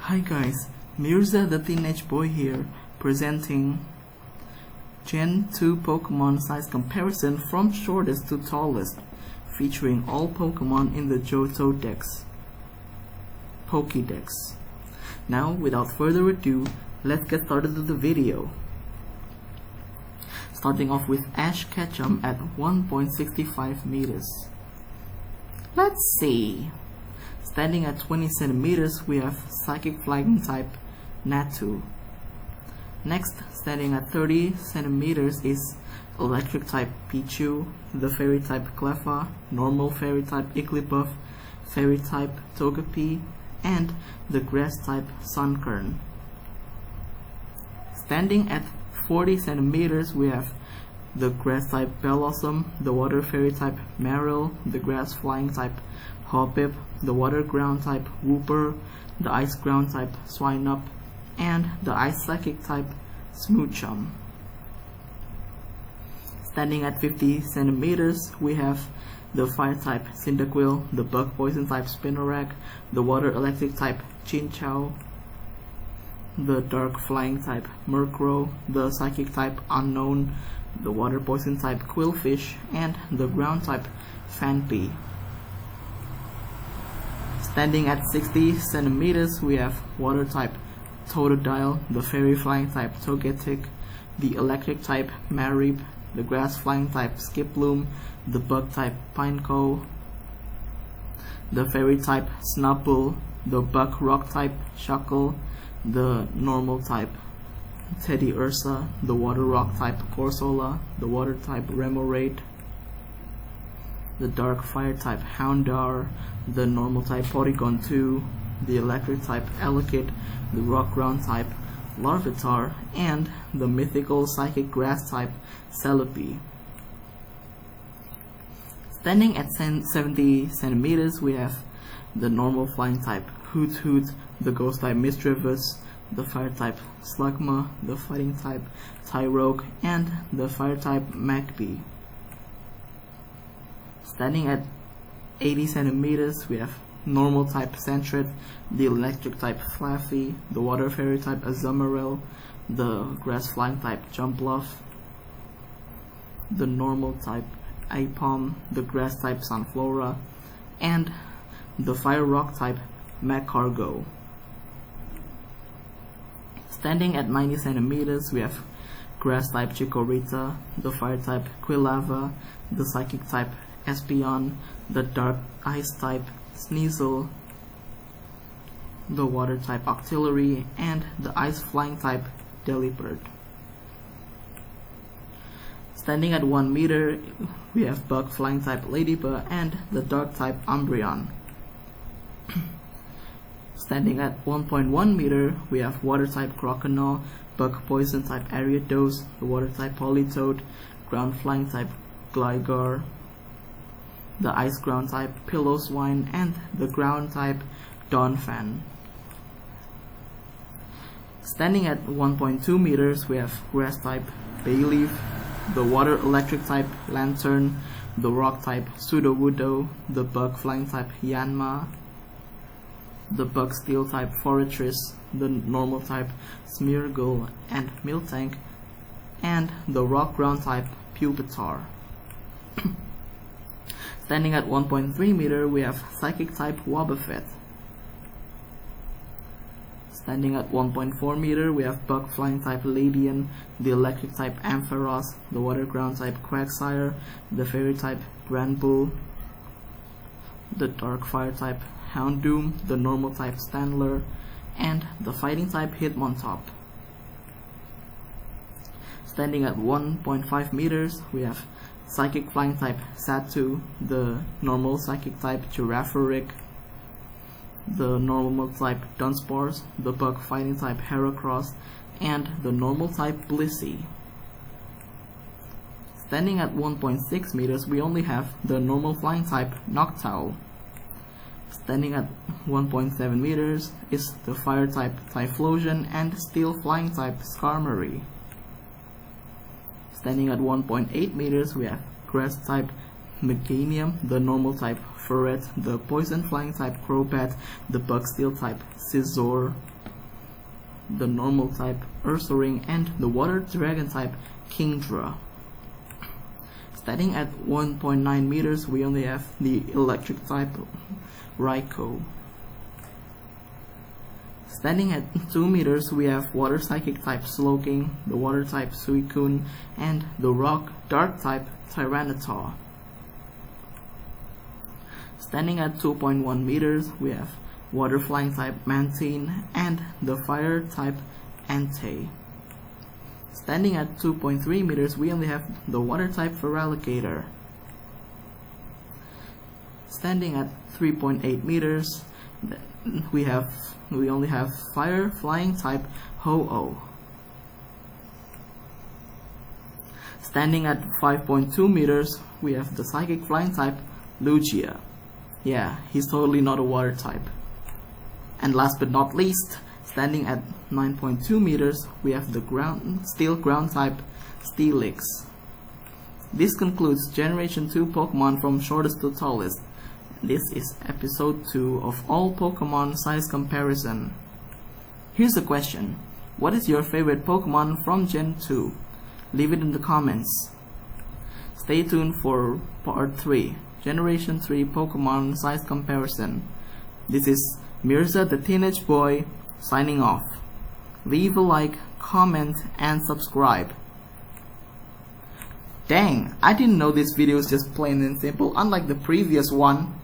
Hi guys, Mirza the Teenage Boy here, presenting Gen 2 Pokemon size comparison from shortest to tallest, featuring all Pokemon in the Johto Dex, Pokédex. Now, without further ado, let's get started with the video. Starting off with Ash Ketchum at 1.65 meters. Let's see. Standing at 20 centimeters, we have Psychic Flying type Natu. Next, standing at 30 centimeters is Electric type Pichu, the Fairy type Cleffa, Normal Fairy type Igglybuff, Fairy type Togepi, and the Grass type Sunkern. Standing at 40 centimeters, we have the Grass type Bellossom, the Water Fairy type Marill, the Grass Flying type Hoppip, the Water Ground type Wooper, the Ice Ground type Swinub, and the Ice Psychic type Smoochum. Standing at 50 centimeters, we have the Fire type Cyndaquil, the Bug Poison type Spinarak, the Water Electric type Chinchou, the Dark Flying type Murkrow, the Psychic type Unknown, the Water Poison type Quillfish, and the Ground type Phanpy. Standing at 60 centimeters, we have Water type Totodile, the Fairy Flying type Togetic, the Electric type Mareep, the Grass Flying type Skiploom, the Bug type Pineco, the Fairy type Snubbull, the Bug Rock type Shuckle, the Normal type Teddiursa, the Water Rock type Corsola, the Water type Remoraid, the Dark Fire type Houndour, the Normal type Porygon 2, the Electric type Elekid, the Rock Ground type Larvitar, and the Mythical Psychic Grass type Celebi. Standing at 70 centimeters, we have the Normal Flying type Hoothoot, the Ghost type Misdreavus, the Fire type Slugma, the Fighting type Tyrogue, and the Fire type Magby. Standing at 80 centimeters, we have Normal type Sentret, the Electric type Flaffy, the Water Fairy type Azumarill, the Grass Flying type Jumpluff, the Normal type Aipom, the Grass type Sunflora, and the Fire Rock type Magcargo. Standing at 90 centimeters, we have Grass type Chikorita, the Fire type Quilava, the Psychic type Espeon, the Dark Ice type Sneasel, the Water type Octillery, and the Ice Flying type Delibird. Standing at 1 meter, we have Bug Flying type Ladybug and the Dark type Umbreon. Standing at 1.1 meter, we have Water type Croconaw, Bug Poison type Ariados, the Water type Politoed, Ground Flying type Gligar, the Ice Ground type Piloswine, and the Ground type Donphan. Standing at 1.2 meters, we have Grass type Bayleaf, the Water Electric type Lantern, the Rock type Sudowoodo, the Bug Flying type Yanma, the Bug Steel type Forretress, the Normal type Smeargle and Miltank, and the Rock Ground type Pupitar. Standing at 1.3 meter, we have Psychic type Wobbuffet. Standing at 1.4 meter, we have Bug Flying type Ladian, the Electric type Ampharos, the Water Ground type Quagsire, the Fairy type Granbull, the Dark Fire type Houndoom, the Normal type Standler, and the Fighting type Hitmontop. Standing at 1.5 meters, we have Psychic Flying type Satu, the Normal Psychic type Girafarig, the Normal type Dunsparce, the Bug Fighting type Heracross, and the Normal type Blissey. Standing at 1.6 meters, we only have the Normal Flying type Noctowl. Standing at 1.7 meters is the Fire type Typhlosion and Steel Flying type Skarmory. Standing at 1.8 meters, we have Grass type Meganium, the normal type Ferret, the poison flying type Crobat, the bug steel type Scizor, the normal type Ursaring, and the water dragon type Kingdra. Standing at 1.9 meters, we only have the electric type Raikou. Standing at 2 meters, we have water psychic type Slowking, the water type Suicune, and the rock dark type Tyranitar. Standing at 2.1 meters, we have water flying type Mantine and the fire type Entei. Standing at 2.3 meters, we only have the water type Feraligatr. Standing at 3.8 meters, we only have fire flying type Ho-Oh. Standing at 5.2 meters, we have the psychic flying type Lugia. Yeah, he's totally not a water type. And last but not least, standing at 9.2 meters, we have the steel ground type Steelix. This concludes Generation 2 Pokemon from shortest to tallest. This is episode 2 of all Pokemon size comparison. Here's a question. What is your favorite Pokemon from Gen 2? Leave it in the comments. Stay tuned for part 3, Generation 3 Pokemon size comparison. This is Mirza the Teenage Boy signing off. Leave a like, comment, and subscribe. Dang, I didn't know this video is just plain and simple, unlike the previous one.